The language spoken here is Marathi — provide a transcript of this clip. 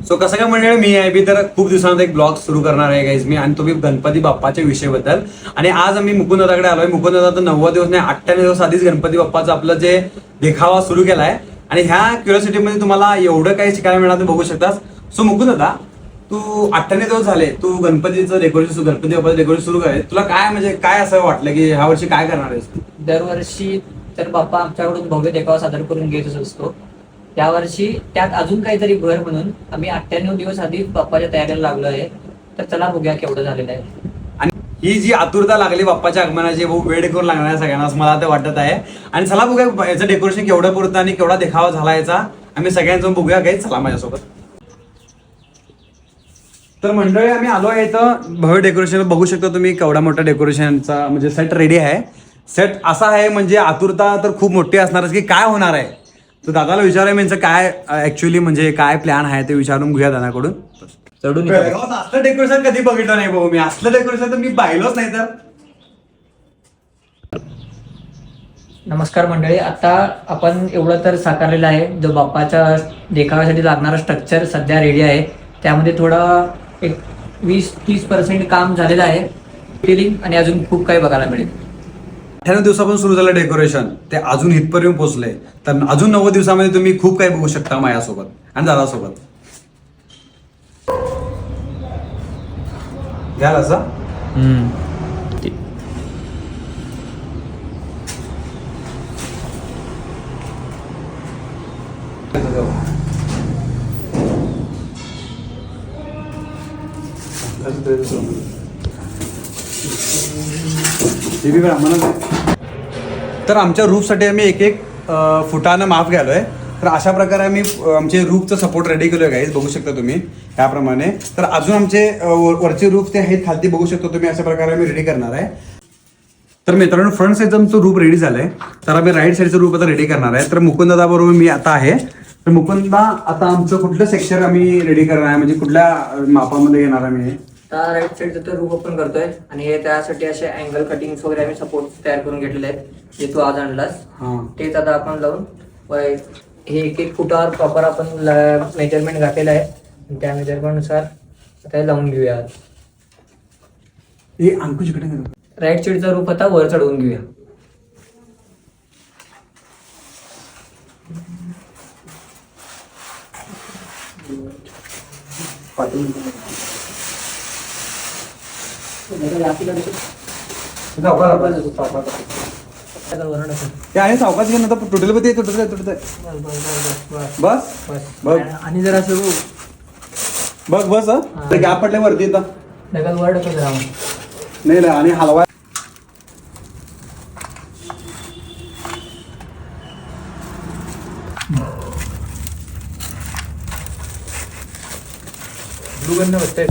सो कसं काय मंडळी, मी आहे बी तर खूप दिवसानंतर एक ब्लॉग सुरू करणार आहे गाईज मी, आणि तो बी गणपती बाप्पाच्या विषयाबद्दल. आणि आज आम्ही मुकुंददादाकडे आलोय. मुकुंददादा तर 90 दिवस नाही 98 दिवस आधीच गणपती बाप्पाचं आपलं जे देखावा सुरू केलाय, आणि ह्या क्युरिओसिटीमध्ये तुम्हाला एवढं काही शिकायला मिळणार तुम्ही बघू शकता. सो मुकुंददादा, तू 98 दिवस झाले तू गणपतीचं डेकोरेशन, गणपती बाप्पाचं डेकोरेशन सुरू करायचं, तुला काय म्हणजे काय असं वाटलं की ह्या वर्षी काय करणार आहेस? दरवर्षी तर बाप्पा आमच्याकडून भव्य देखावा सादर करून घेतच असतो. यावर्षी त्यात अजून काहीतरी भर म्हणून आम्ही 98 दिवस आधी बाप्पाच्या तयारीला लागलो आहे. तर चला बघूया केवढं झालेलं आहे. आणि ही जी आतुरता लागली बाप्पाच्या आगमनाची, बहुत वेळ करून लागणार आहे सगळ्यांना असं मला ते वाटत आहे. आणि चला बघूया याचं डेकोरेशन केवढं पुरतं आणि केवढा देखावा झाला याचा, आम्ही सगळ्यांचं बघूया काही. चला माझ्यासोबत. तर मंडळी आम्ही आलो आहे इथं भव्य डेकोरेशन बघू शकता तुम्ही, केवढा मोठा डेकोरेशनचा म्हणजे सेट रेडी आहे. सेट असा आहे म्हणजे आतुरता तर खूप मोठी असणारच की काय होणार आहे. तर दादाला विचारूया यांचं काय ऍक्च्युअली म्हणजे काय प्लॅन आहे ते विचारून घेऊया दादाकडून. चढून असलं डेकोरेशन कधी बघितलं नाही भाऊ मी, असलं डेकोरेशन तर मी पाहिलंच नाही. तर नमस्कार मंडळी, आता आपण एवढं तर साकारलेलं आहे. जो बाप्पाच्या देखाव्यासाठी लागणारा स्ट्रक्चर सध्या रेडी आहे. त्यामध्ये थोडं एक 20-30% काम झालेलं आहे. डिटेलिंग आणि अजून खूप काही बघायला मिळेल. 98 दिवसापासून सुरू झालं डेकोरेशन, ते अजून इथपर्यंत पोहोचलंय. तर अजून 90 दिवसामध्ये तुम्ही खूप काही बघू शकता माझ्यासोबत आणि दादासोबत. घ्याल असं तर आमच्या रूफसाठी आम्ही एक फुटानं माप घ्यालोय. तर अशा प्रकारे आम्ही आमचे रूफचं सपोर्ट रेडी केलोय गाईज, बघू शकता तुम्ही त्याप्रमाणे. तर अजून आमचे वरचे रूफ ते आहेत खालती बघू शकता तुम्ही, अशा प्रकारे आम्ही रेडी करणार आहे. तर मित्रांनो, फ्रंट साईडचं आमचं रूफ रेडी झालंय. तर आम्ही राईट साईडचं रूफ आता रेडी करणार आहे. तर मुकुंददा बरोबर मी आता आहे. तर मुकुंददा, आता आमचं कुठलं सेक्शन आम्ही रेडी करणार आहे, म्हणजे कुठल्या मापामध्ये घेणार आम्ही? आता राईट साईडचं तर रूफ ओपन करतोय आणि हे त्यासाठी असे अँगल कटिंग वगैरे आम्ही सपोर्ट तयार करून घेतलेले आहेत. जे तू आज आणलास तेच आता आपण लावून हे एक फुटावर प्रॉपर आपण मेजरमेंट घातलेलं आहे. त्या मेजरमेंटनुसार आता लावून घेऊया. अंकुश इकडे राईट साईडचा रूफ आता वर चढवून घेऊया. आहे सावकाश घेऊन आता तुटलं पण ते तुटत बस बघ. आणि जरा असं बघ बस गॅप पडल्या वरती येतं डबल वर ढकल राहा. नाही आणि हलवा. दुर्गंध बसतंय.